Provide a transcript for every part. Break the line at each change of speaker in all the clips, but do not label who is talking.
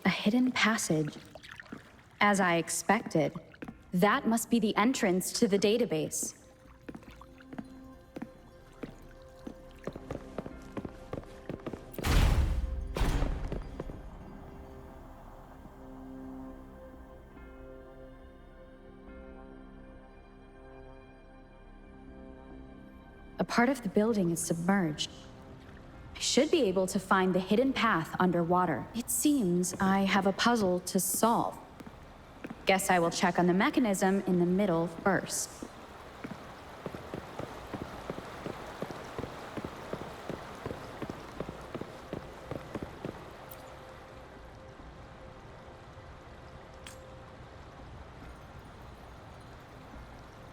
A hidden passage. As I expected, that must be the entrance to the database. A part of the building is submerged. I should be able to find the hidden path underwater. It seems I have a puzzle to solve. Guess I will check on the mechanism in the middle first.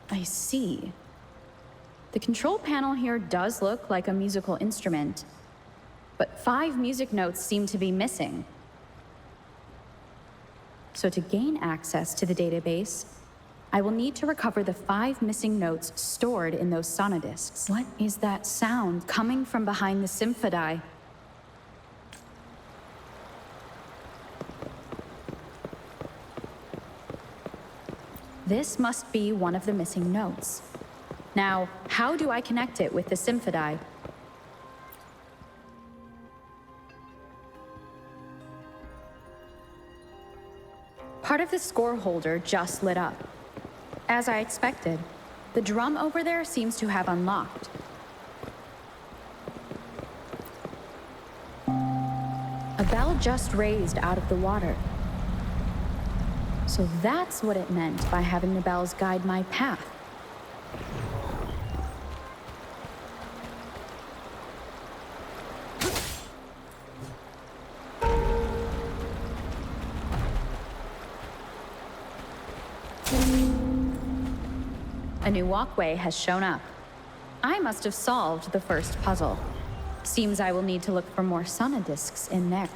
I see. The control panel here does look like a musical instrument, but 5 music notes seem to be missing. So to gain access to the database, I will need to recover the 5 missing notes stored in those sonodiscs. What is that sound coming from behind the symphody? This must be one of the missing notes. Now, how do I connect it with the symphody? Part of the score holder just lit up. As I expected, the drum over there seems to have unlocked. A bell just raised out of the water. So that's what it meant by having the bells guide my path. A new walkway has shown up. I must have solved the first puzzle. Seems I will need to look for more sonodiscs in there.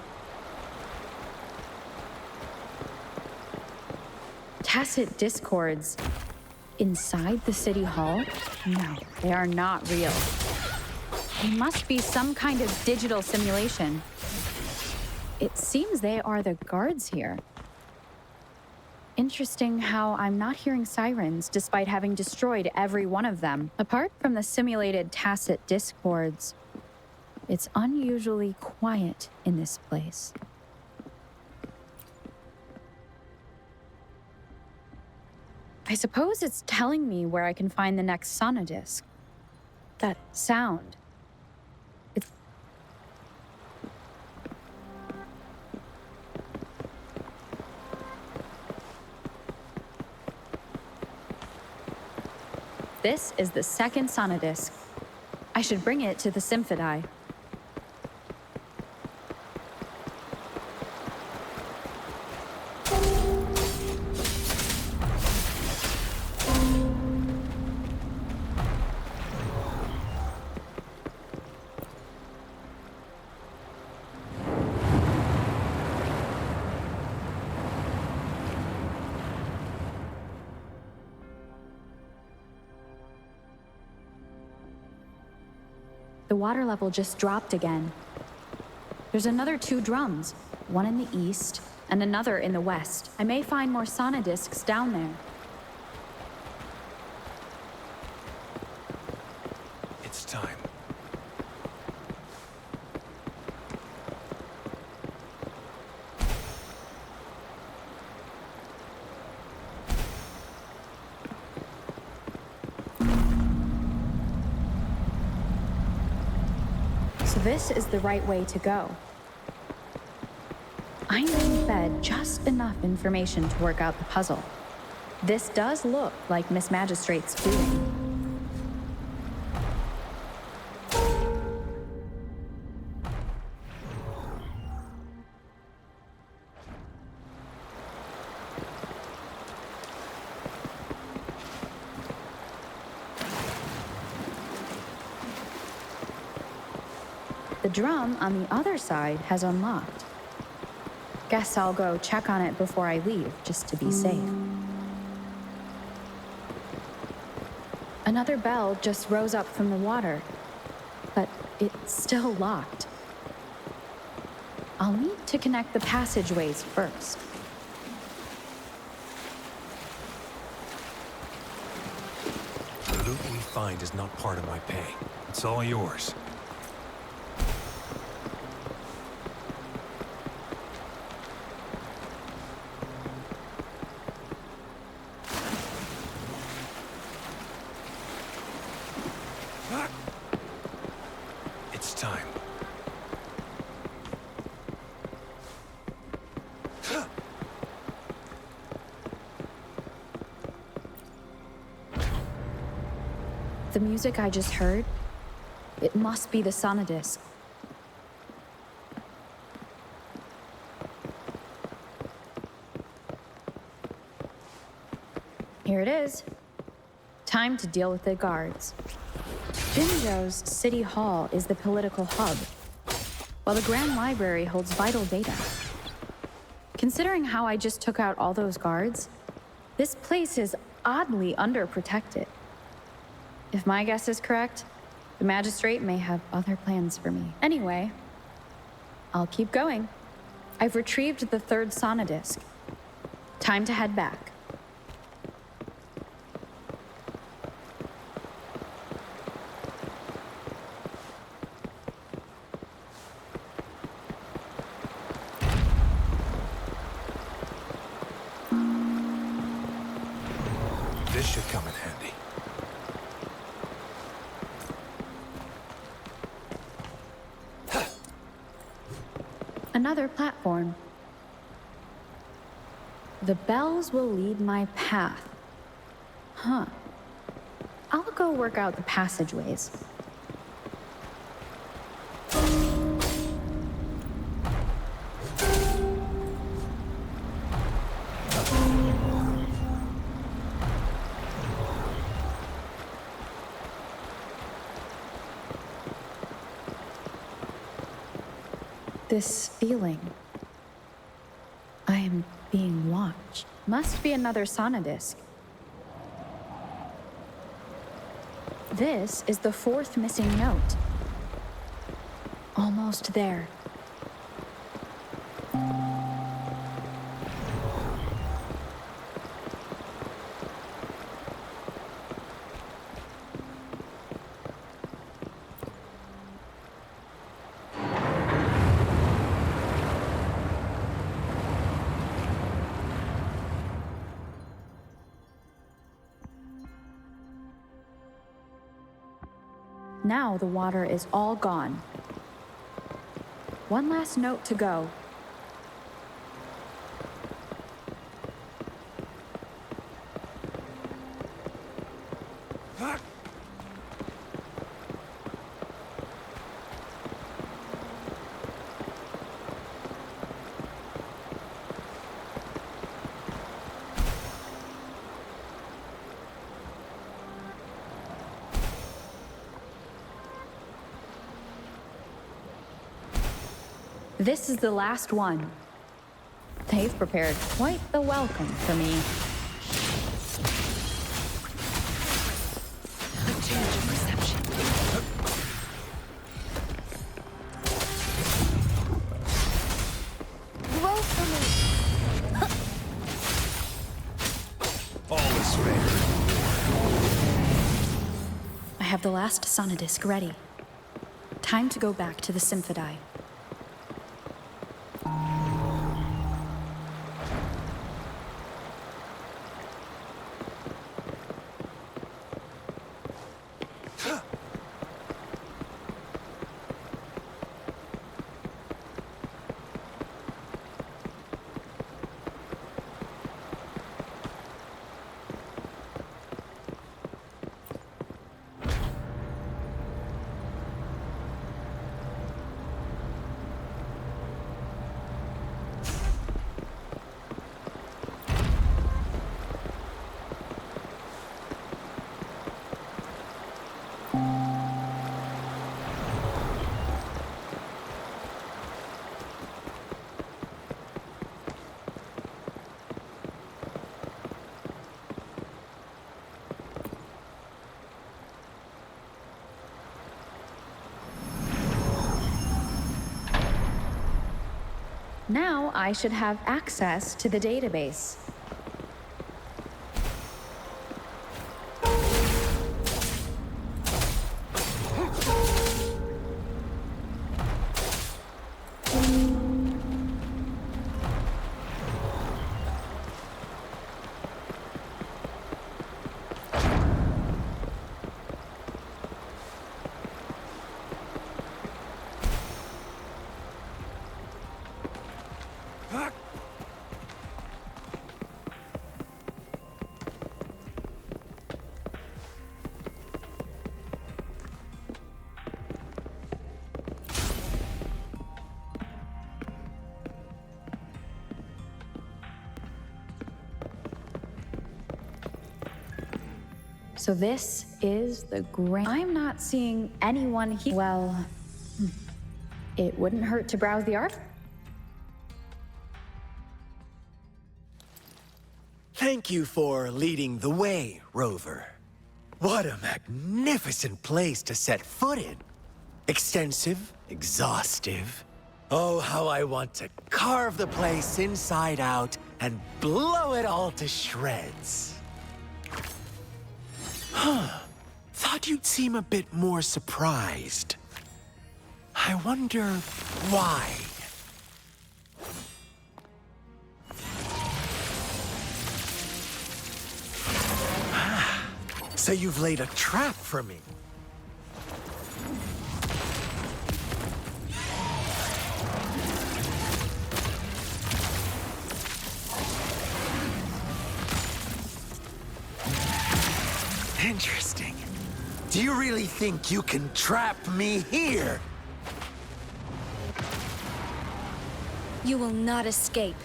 Tacit discords inside the city hall? No, they are not real. They must be some kind of digital simulation. It seems they are the guards here. Interesting how I'm not hearing sirens despite having destroyed every one of them. Apart from the simulated tacit discords, it's unusually quiet in this place. I suppose it's telling me where I can find the next sonodisc. That sound. This is the second sonodisc. I should bring it to the symphody. The water level just dropped again. There's another 2 drums, one in the east and another in the west. I may find more sonodiscs down there.
It's time.
So this is the right way to go. I'm being fed just enough information to work out the puzzle. This does look like Miss Magistrate's doing. The drum on the other side has unlocked. Guess I'll go check on it before I leave, just to be safe. Another bell just rose up from the water, but it's still locked. I'll need to connect the passageways first.
The loot we find is not part of my pay. It's all yours. It's time.
The music I just heard, it must be the sonodisc. Here it is. Time to deal with the guards. Jinzhou's City Hall is the political hub, while the Grand Library holds vital data. Considering how I just took out all those guards, this place is oddly underprotected. If my guess is correct, the magistrate may have other plans for me. Anyway, I'll keep going. I've retrieved the third sonodisc. Time to head back.
This should come in handy.
Another platform. The bells will lead my path. Huh. I'll go work out the passageways. This feeling. I am being watched. Must be another sonodisc. This is the fourth missing note. Almost there. Now the water is all gone. One last note to go. This is the last one. They've prepared quite the welcome for me.
A change of perception.
Roll for me.
All is fair.
I have the last sonodisc ready. Time to go back to the Symphodi. Now I should have access to the database. So this is the grand... I'm not seeing anyone here. Well, it wouldn't hurt to browse the art.
Thank you for leading the way, Rover. What a magnificent place to set foot in. Extensive, exhaustive. Oh, how I want to carve the place inside out and blow it all to shreds. Thought you'd seem a bit more surprised. I wonder why. So you've laid a trap for me. Interesting. Do you really think you can trap me here?
You will not escape.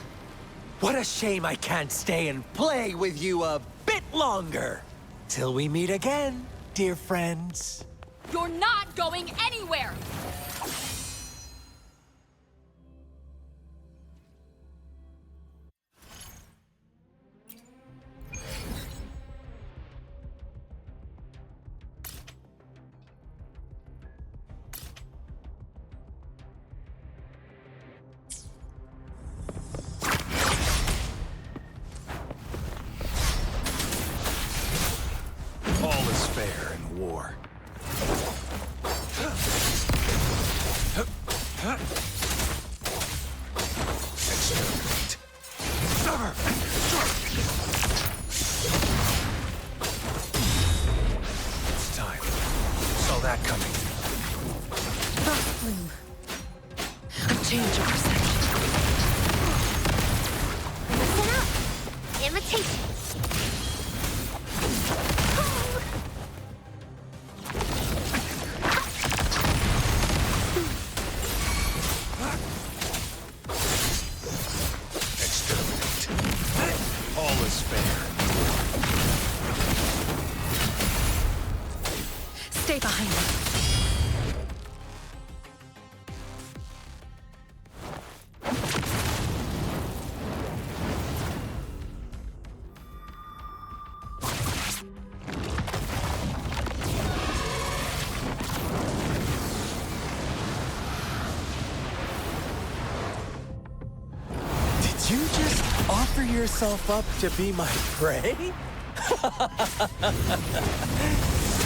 What a shame I can't stay and play with you a bit longer. Till we meet again, dear friends.
You're not going anywhere!
All is fair in war. Exterminate. It's time. Saw that coming.
A change of perception.
Listen up! Imitation!
Exterminate. All is fair.
Stay behind me.
Did you just offer yourself up to be my prey?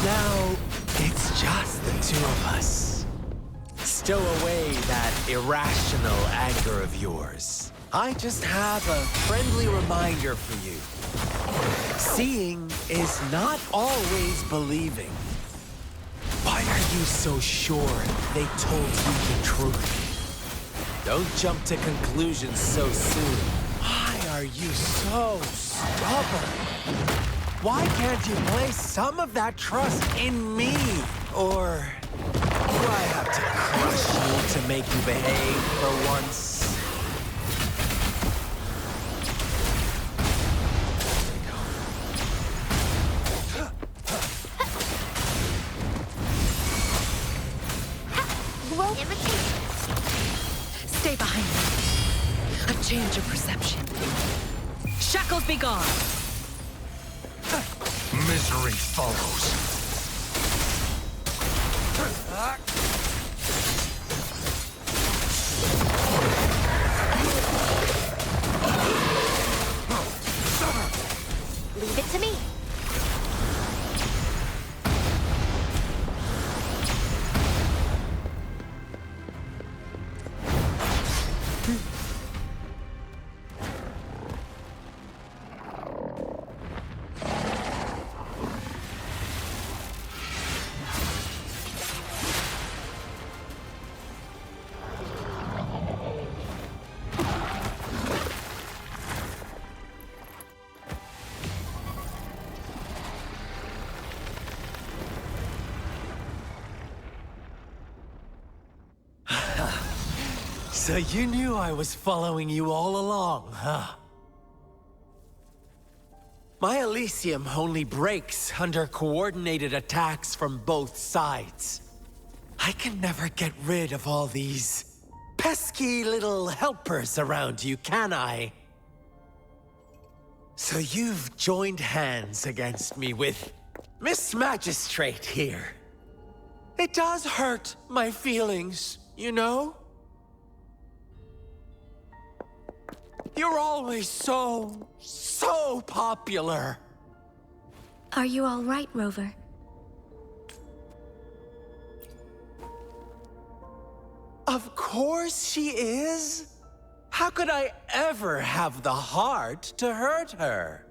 Now, it's just the two of us. Stow away that irrational anger of yours. I just have a friendly reminder for you. Seeing is not always believing. Why are you so sure they told you the truth? Don't jump to conclusions so soon. Why are you so stubborn? Why can't you place some of that trust in me? Or do I have to crush you to make you behave for once?
Imitation!
Stay behind me. A change of perception. Shackles be gone.
Misery follows.
So you knew I was following you all along, huh? My Elysium only breaks under coordinated attacks from both sides. I can never get rid of all these pesky little helpers around you, can I? So you've joined hands against me with Miss Magistrate here. It does hurt my feelings, you know? You're always so popular.
Are you all right, Rover?
Of course she is. How could I ever have the heart to hurt her?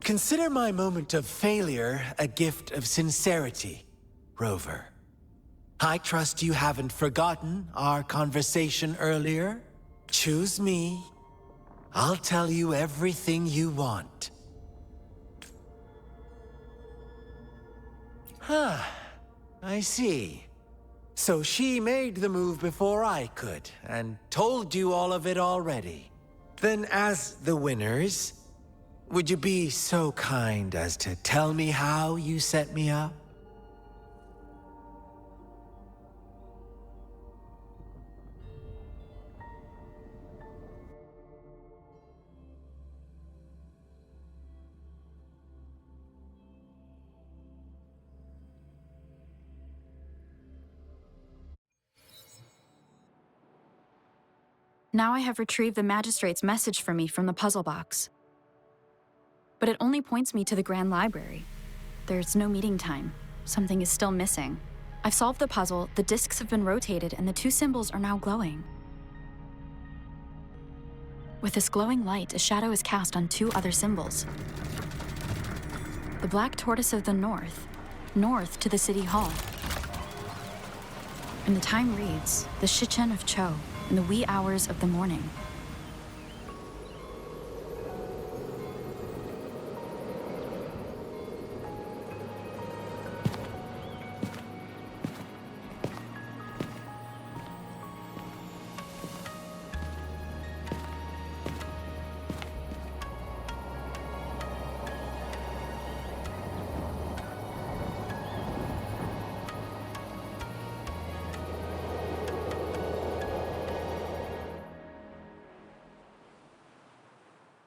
Consider my moment of failure a gift of sincerity, Rover. I trust you haven't forgotten our conversation earlier. Choose me. I'll tell you everything you want. Huh. I see. So she made the move before I could, and told you all of it already. Then as the winners, would you be so kind as to tell me how you set me up?
Now I have retrieved the magistrate's message for me from the puzzle box. But it only points me to the Grand Library. There's no meeting time. Something is still missing. I've solved the puzzle, the discs have been rotated, and the two symbols are now glowing. With this glowing light, a shadow is cast on two other symbols. The black tortoise of the north to the city hall. And the time reads, the Shichen of Cho, in the wee hours of the morning.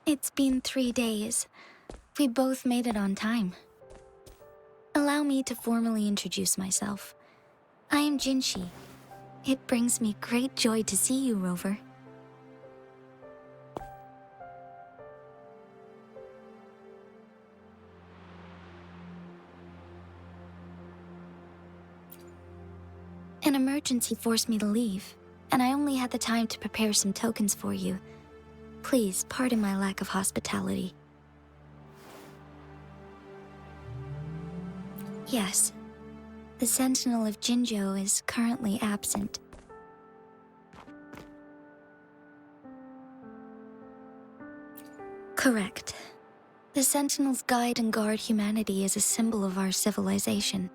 It's been 3 days. We both made it on time. Allow me to formally introduce myself. I am Jinshi. It brings me great joy to see you, Rover. An emergency forced me to leave, and I only had the time to prepare some tokens for you. Please pardon my lack of hospitality. Yes, the Sentinel of Jinzhou is currently absent. Correct. The Sentinels guide and guard humanity as a symbol of our civilization.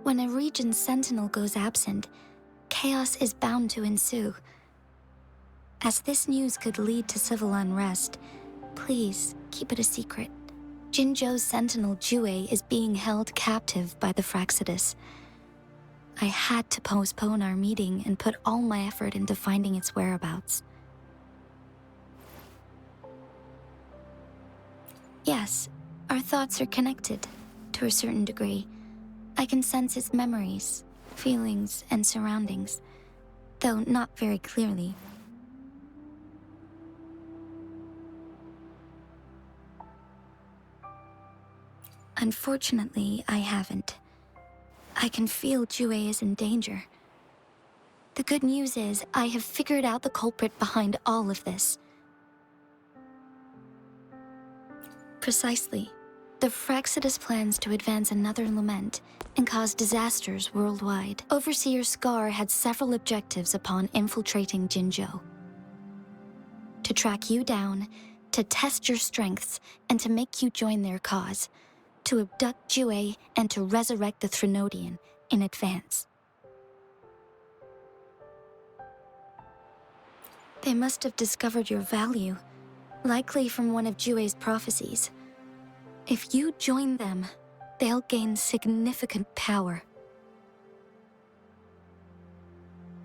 When a region's Sentinel goes absent, chaos is bound to ensue. As this news could lead to civil unrest, please keep it a secret. Jinzhou's Sentinel Jue is being held captive by the Fraxidus. I had to postpone our meeting and put all my effort into finding its whereabouts. Yes, our thoughts are connected, to a certain degree. I can sense its memories, feelings, and surroundings, though not very clearly. Unfortunately, I haven't. I can feel Jue is in danger. The good news is, I have figured out the culprit behind all of this. Precisely. The Fraxidus plans to advance another lament and cause disasters worldwide. Overseer Scar had several objectives upon infiltrating Jinzhou. To track you down, to test your strengths, and to make you join their cause. To abduct Jue and to resurrect the Threnodian in advance. They must have discovered your value, likely from one of Jue's prophecies. If you join them, they'll gain significant power.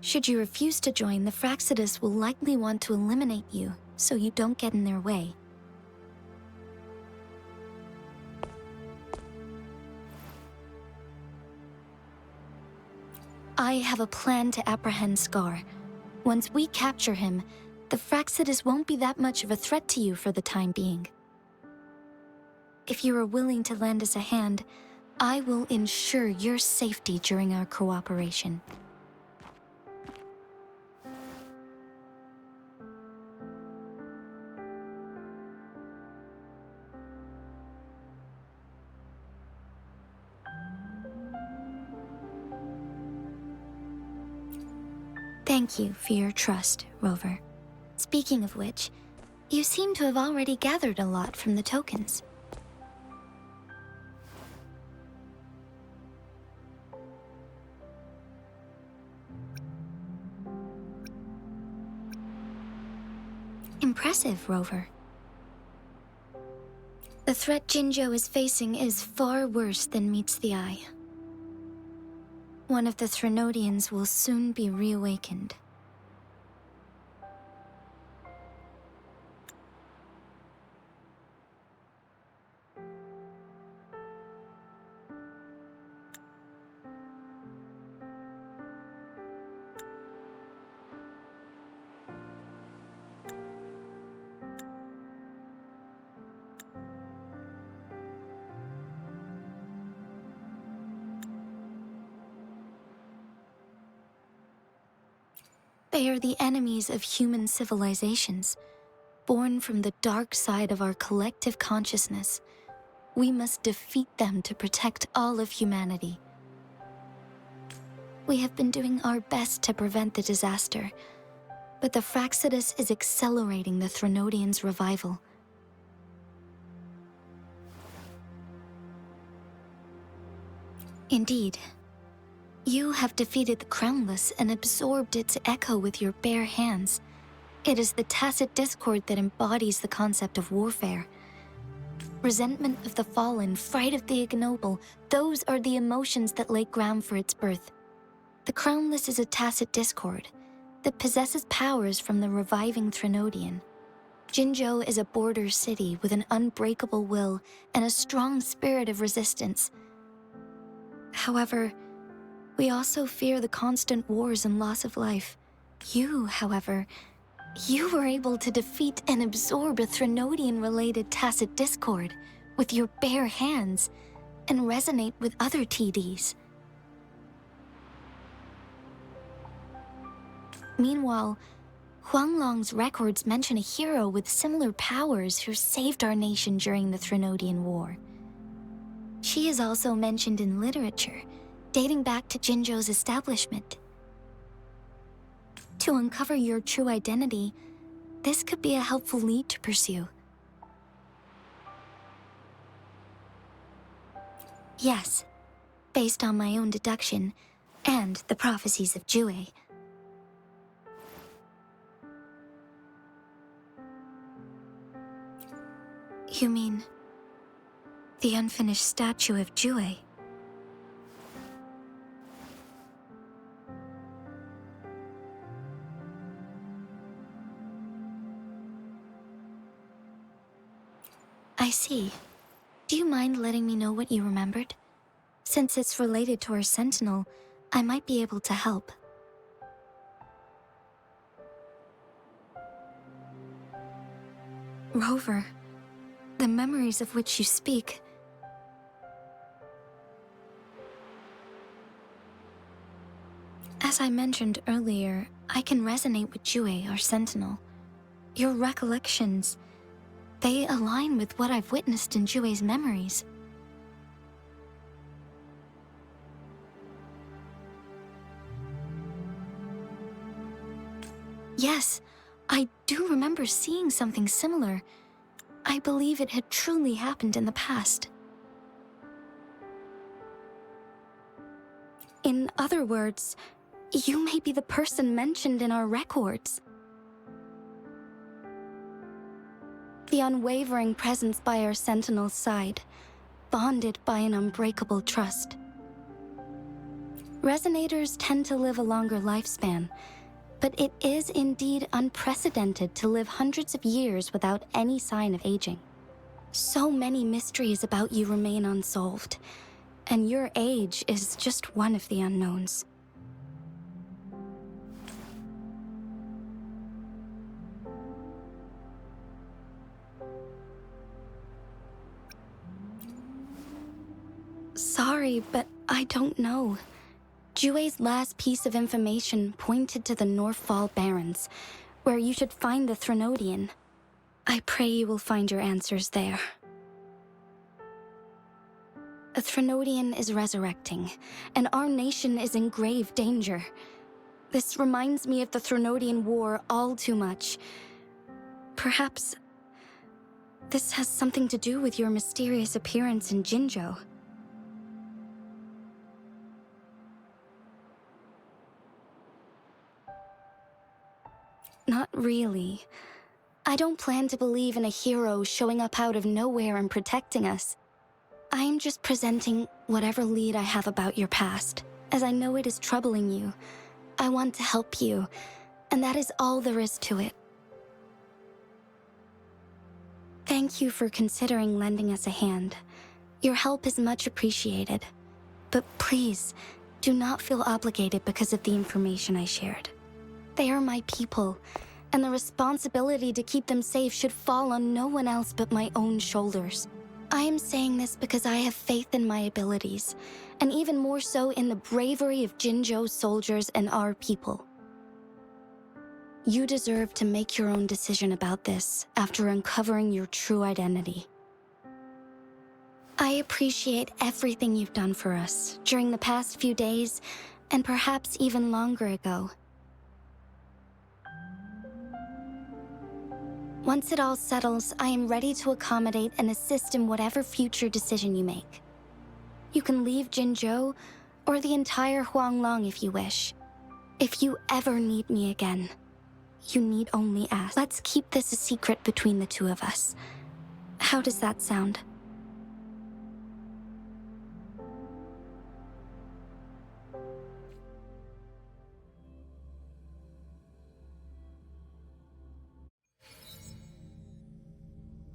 Should you refuse to join, the Fractsidus will likely want to eliminate you, so you don't get in their way. I have a plan to apprehend Scar. Once we capture him, the Fractsidus won't be that much of a threat to you for the time being. If you are willing to lend us a hand, I will ensure your safety during our cooperation. Thank you for your trust, Rover. Speaking of which, you seem to have already gathered a lot from the tokens. Impressive, Rover. The threat Jinzhou is facing is far worse than meets the eye. One of the Threnodians will soon be reawakened. They are the enemies of human civilizations, born from the dark side of our collective consciousness. We must defeat them to protect all of humanity. We have been doing our best to prevent the disaster, but the Fractsidus is accelerating the Threnodians' revival. Indeed. You have defeated the Crownless and absorbed its echo with your bare hands. It is the tacit discord that embodies the concept of warfare. Resentment of the fallen, fright of the ignoble, those are the emotions that lay ground for its birth. The Crownless is a tacit discord that possesses powers from the reviving Threnodian. Jinzhou is a border city with an unbreakable will and a strong spirit of resistance. However, we also fear the constant wars and loss of life. You, however, you were able to defeat and absorb a Threnodian-related tacit discord with your bare hands and resonate with other TDs. Meanwhile, Huanglong's records mention a hero with similar powers who saved our nation during the Threnodian War. She is also mentioned in literature, dating back to Jinzhou's establishment. To uncover your true identity, this could be a helpful lead to pursue. Yes, based on my own deduction and the prophecies of Jue. You mean the unfinished statue of Jue? I see. Do you mind letting me know what you remembered? Since it's related to our Sentinel, I might be able to help. Rover, the memories of which you speak. As I mentioned earlier, I can resonate with Jue, our Sentinel. Your recollections, they align with what I've witnessed in Jue's memories. Yes, I do remember seeing something similar. I believe it had truly happened in the past. In other words, you may be the person mentioned in our records. the unwavering presence by our Sentinel's side, bonded by an unbreakable trust. Resonators tend to live a longer lifespan, but it is indeed unprecedented to live hundreds of years without any sign of aging. So many mysteries about you remain unsolved, and your age is just one of the unknowns. Sorry, but I don't know. Jue's last piece of information pointed to the Northfall Barrens, where you should find the Threnodian. I pray you will find your answers there. A Threnodian is resurrecting, and our nation is in grave danger. This reminds me of the Threnodian War all too much. Perhaps this has something to do with your mysterious appearance in Jinzhou. Not really. I don't plan to believe in a hero showing up out of nowhere and protecting us. I am just presenting whatever lead I have about your past, as I know it is troubling you. I want to help you, and that is all there is to it. Thank you for considering lending us a hand. Your help is much appreciated. But please, do not feel obligated because of the information I shared. They are my people, and the responsibility to keep them safe should fall on no one else but my own shoulders. I am saying this because I have faith in my abilities, and even more so in the bravery of Jinzhou's soldiers and our people. You deserve to make your own decision about this after uncovering your true identity. I appreciate everything you've done for us during the past few days, and perhaps even longer ago. Once it all settles, I am ready to accommodate and assist in whatever future decision you make. You can leave Jinzhou, or the entire Huanglong if you wish. If you ever need me again, you need only ask. Let's keep this a secret between the two of us. How does that sound?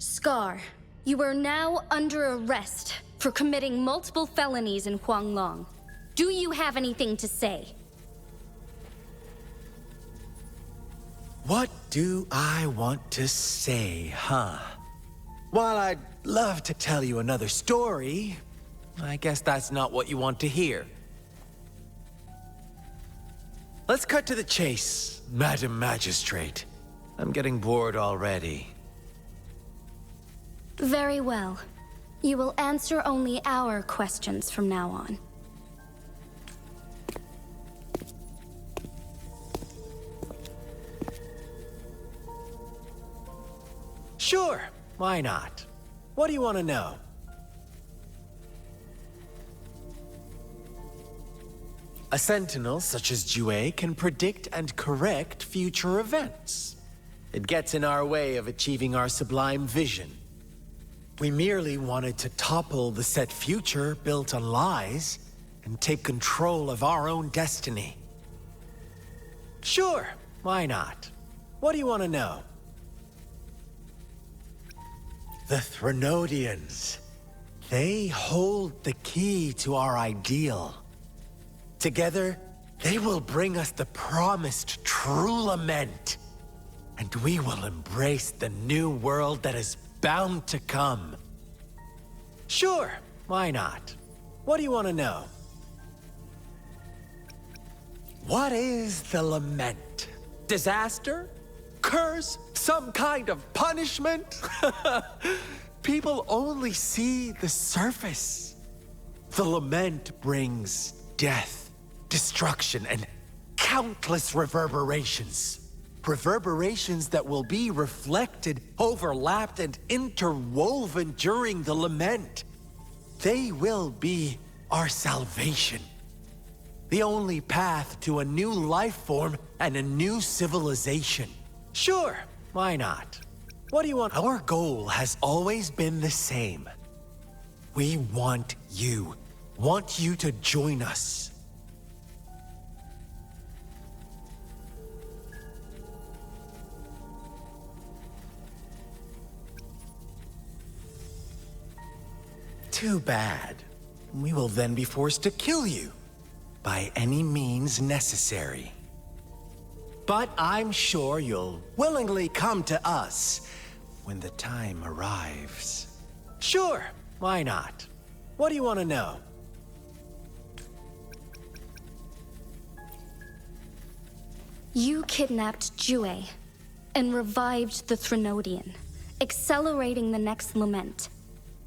Scar, you are now under arrest for committing multiple felonies in Huanglong. Do you have anything to say?
What do I want to say, huh? While I'd love to tell you another story, I guess that's not what you want to hear. Let's cut to the chase, Madam Magistrate. I'm getting bored already.
Very well. You will answer only our questions from now on.
Sure, why not? What do you want to know? A sentinel such as Jue can predict and correct future events. It gets in our way of achieving our sublime vision. We merely wanted to topple the set future built on lies and take control of our own destiny. Sure, why not? What do you want to know? The Threnodians. They hold the key to our ideal. Together, they will bring us the promised true lament. And we will embrace the new world that is bound to come. Sure, why not? What do you want to know? What is the lament? Disaster? Curse? Some kind of punishment? People only see the surface. The lament brings death, destruction, and countless reverberations. Reverberations that will be reflected, overlapped, and interwoven during the lament. They will be our salvation. The only path to a new life form and a new civilization. Sure, why not? What do you want? Our goal has always been the same. We want you. Want you to join us. Too bad. We will then be forced to kill you by any means necessary. But I'm sure you'll willingly come to us when the time arrives. Sure, why not? What do you want to know?
You kidnapped Jue and revived the Threnodian, accelerating the next lament.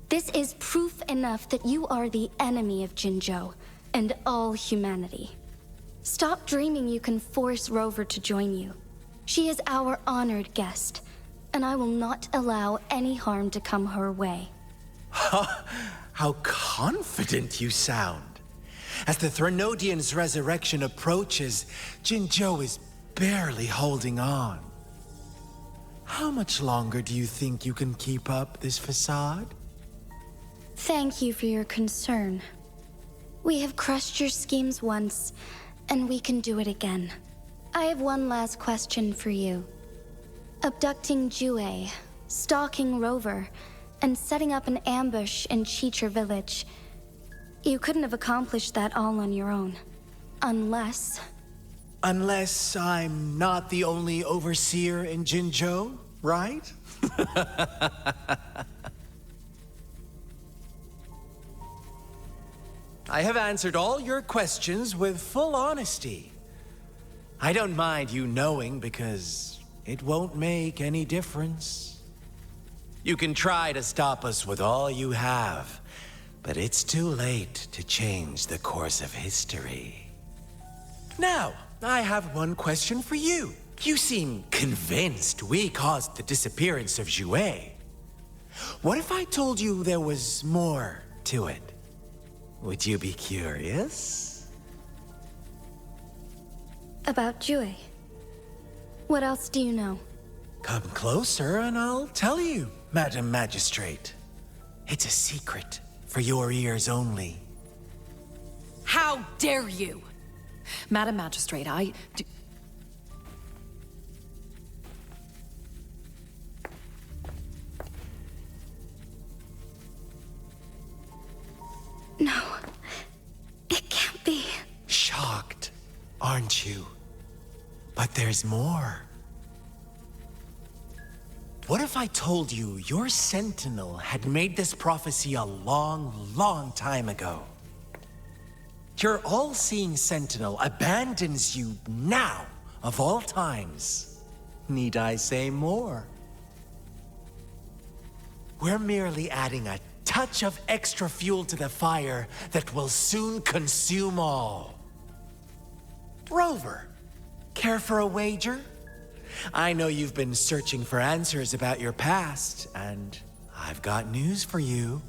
This is proof enough that you are the enemy of Jinzhou and all humanity. Stop dreaming you can force Rover to join you. She is our honored guest, and I will not allow any harm to come her way.
How confident you sound. As the Threnodian's resurrection approaches, Jinzhou is barely holding on. How much longer do you think you can keep up this facade?
Thank you for your concern. We have crushed your schemes once, and we can do it again. I have one last question for you. Abducting Jue, stalking Rover, and setting up an ambush in Chicher village. You couldn't have accomplished that all on your own. Unless...
Unless I'm not the only overseer in Jinzhou, right? I have answered all your questions with full honesty. I don't mind you knowing because it won't make any difference. You can try to stop us with all you have, but it's too late to change the course of history. Now, I have one question for you. You seem convinced we caused the disappearance of Jue. What if I told you there was more to it? Would you be curious?
About Jue. What else do you know?
Come closer and I'll tell you, Madam Magistrate. It's a secret for your ears only.
How dare you! Madam Magistrate, I do...
No. It can't be.
Shocked, aren't you? But there's more. What if I told you your sentinel had made this prophecy a long, long time ago? Your all-seeing sentinel abandons you now, of all times. Need I say more? We're merely adding a touch of extra fuel to the fire that will soon consume all. Rover, care for a wager? I know you've been searching for answers about your past, and I've got news for you.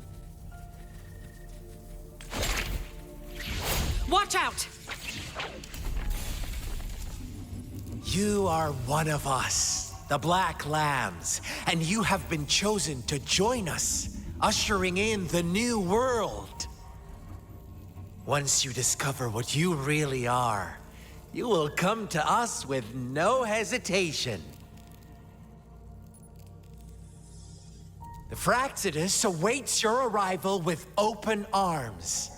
Watch out!
You are one of us, the Black Lambs, and you have been chosen to join us, ushering in the new world. Once you discover what you really are, you will come to us with no hesitation. The Fraxidus awaits your arrival with open arms,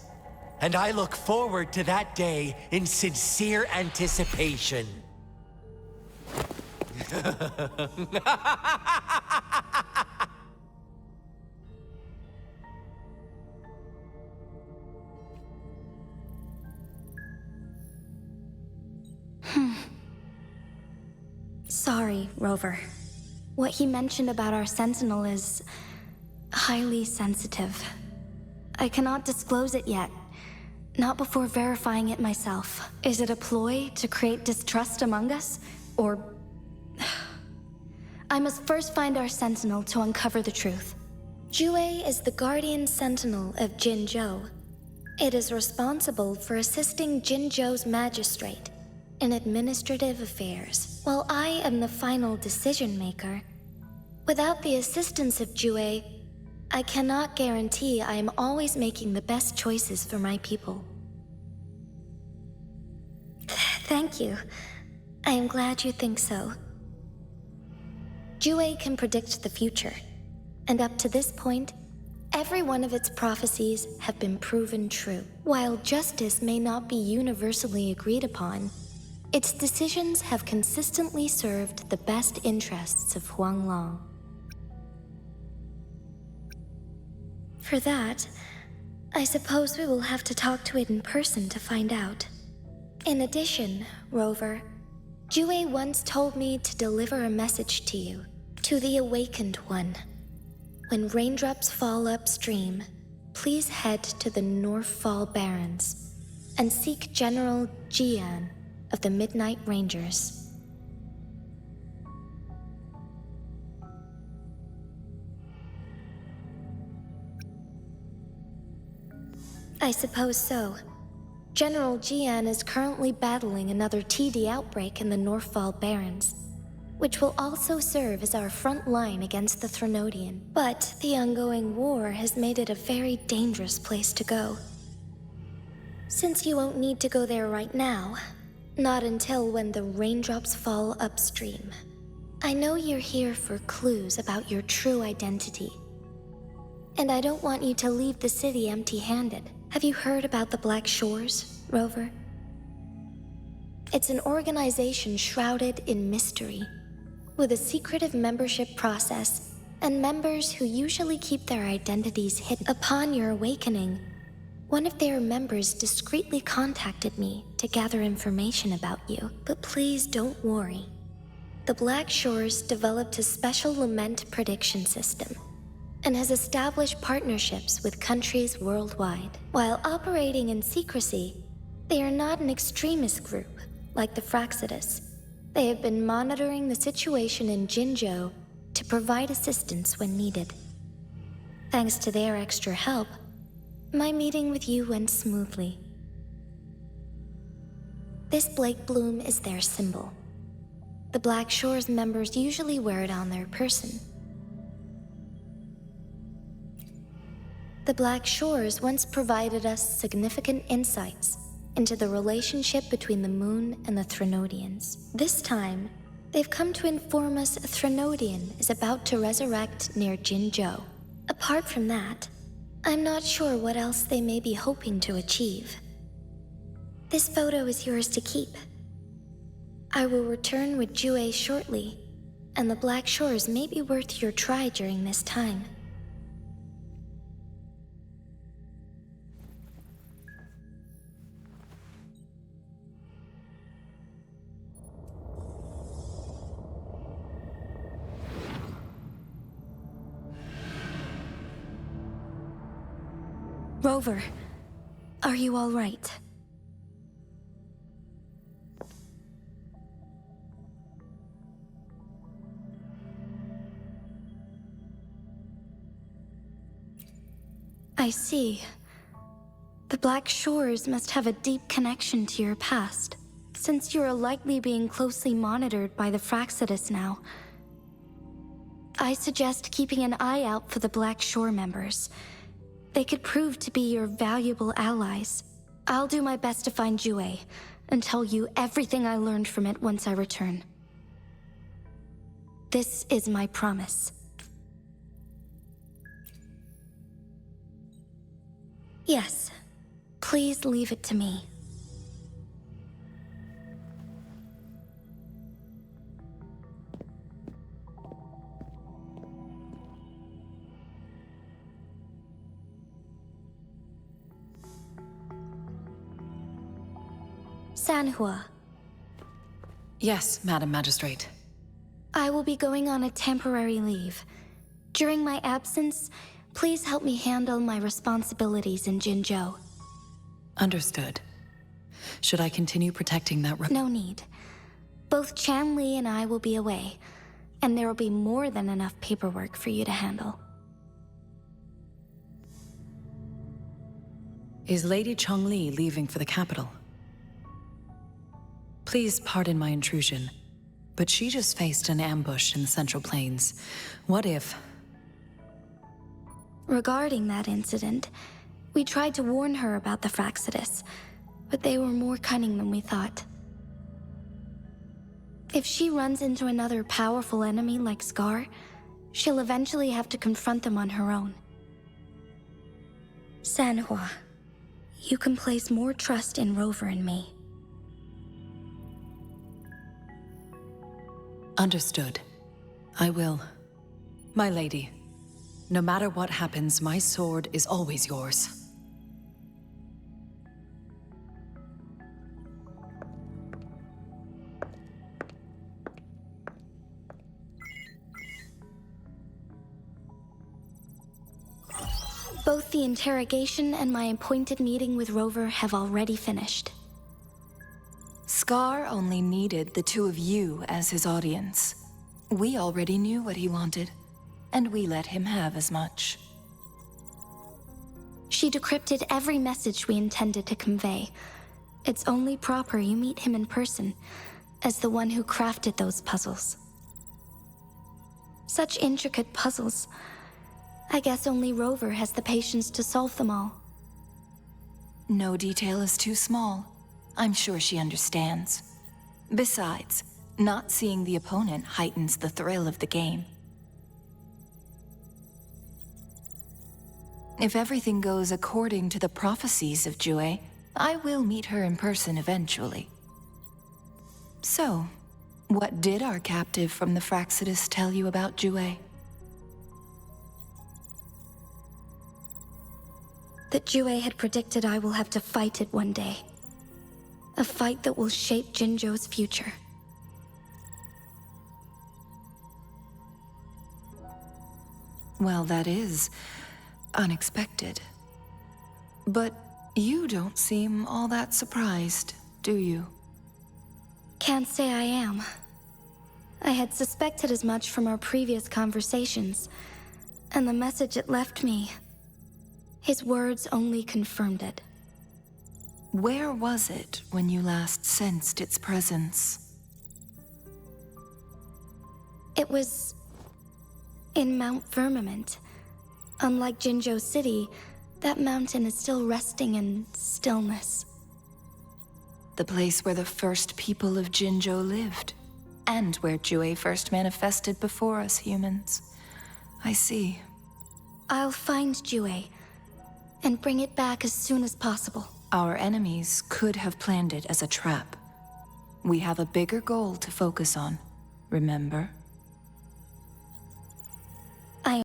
and I look forward to that day in sincere anticipation.
Sorry, Rover. What he mentioned about our sentinel is highly sensitive. I cannot disclose it yet. Not before verifying it myself. Is it a ploy to create distrust among us? Or... I must first find our sentinel to uncover the truth. Jue is the guardian sentinel of Jinzhou. It is responsible for assisting Jinzhou's magistrate in administrative affairs. While I am the final decision maker, Without the assistance of Jue, I cannot guarantee I am always making the best choices for my people. Thank you. I am glad you think so. Jue can predict the future, and up to this point, every one of its prophecies have been proven true. While justice may not be universally agreed upon, its decisions have consistently served the best interests of Huanglong. For that, I suppose we will have to talk to it in person to find out. In addition, Rover, Jue once told me to deliver a message to you, to the Awakened One. When raindrops fall upstream, please head to the Northfall Barrens and seek General Jian of the Midnight Rangers. I suppose so. General Jian is currently battling another TD outbreak in the Northfall Barrens, which will also serve as our front line against the Threnodian. But the ongoing war has made it a very dangerous place to go. Since you won't need to go there right now, not until when the raindrops fall upstream. I know you're here for clues about your true identity. And I don't want you to leave the city empty-handed. Have you heard about the Black Shores, Rover? It's an organization shrouded in mystery, with a secretive membership process and members who usually keep their identities hidden. Upon your awakening, one of their members discreetly contacted me to gather information about you. But please don't worry. The Black Shores developed a special lament prediction system and has established partnerships with countries worldwide. While operating in secrecy, they are not an extremist group like the Fraxidus. They have been monitoring the situation in Jinzhou to provide assistance when needed. Thanks to their extra help, my meeting with you went smoothly. This Blake Bloom is their symbol. The Black Shores members usually wear it on their person. The Black Shores once provided us significant insights into the relationship between the moon and the Threnodians. This time, they've come to inform us a Threnodian is about to resurrect near Jinzhou. Apart from that, I'm not sure what else they may be hoping to achieve. This photo is yours to keep. I will return with Jue shortly, and the Black Shores may be worth your try during this time. Rover, are you all right? I see. The Black Shores must have a deep connection to your past, since you are likely being closely monitored by the Fraxidus now. I suggest keeping an eye out for the Black Shore members. They could prove to be your valuable allies. I'll do my best to find Jue and tell you everything I learned from it once I return. This is my promise. Yes, please leave it to me. Sanhua.
Yes, Madam Magistrate.
I will be going on a temporary leave. During my absence, please help me handle my responsibilities in Jinzhou.
Understood. Should I continue protecting that
No need. Both Chan Li and I will be away, and there will be more than enough paperwork for you to handle.
Is Lady Chongli leaving for the capital? Please pardon my intrusion, But she just faced an ambush in the Central Plains. What if...
Regarding that incident, we tried to warn her about the Fraxidus, but they were more cunning than we thought. If she runs into another powerful enemy like Scar, she'll eventually have to confront them on her own. Sanhua, you can place more trust in Rover and me.
Understood. I will. My lady, no matter what happens, my sword is always yours.
Both the interrogation and my appointed meeting with Rover have already finished.
Scar only needed the two of you as his audience. We already knew what he wanted, and we let him have as much.
She decrypted every message we intended to convey. It's only proper you meet him in person, as the one who crafted those puzzles. Such intricate puzzles. I guess only Rover has the patience to solve them all.
No detail is too small. I'm sure she understands. Besides, not seeing the opponent heightens the thrill of the game. If everything goes according to the prophecies of Jue, I will meet her in person eventually. So, what did our captive from the Fraxidus tell you about Jue?
That Jue had predicted I will have to fight it one day. A fight that will shape Jinzhou's future.
Well, that is unexpected. But you don't seem all that surprised, do you?
Can't say I am. I had suspected as much from our previous conversations, and the message it left me, his words only confirmed it.
Where was it when you last sensed its presence?
It was in Mount Firmament. Unlike Jinzhou City, that mountain is still resting in stillness.
The place where the first people of Jinzhou lived, and where Jue first manifested before us humans. I see.
I'll find Jue, and bring it back as soon as possible.
Our enemies could have planned it as a trap. We have a bigger goal to focus on, remember?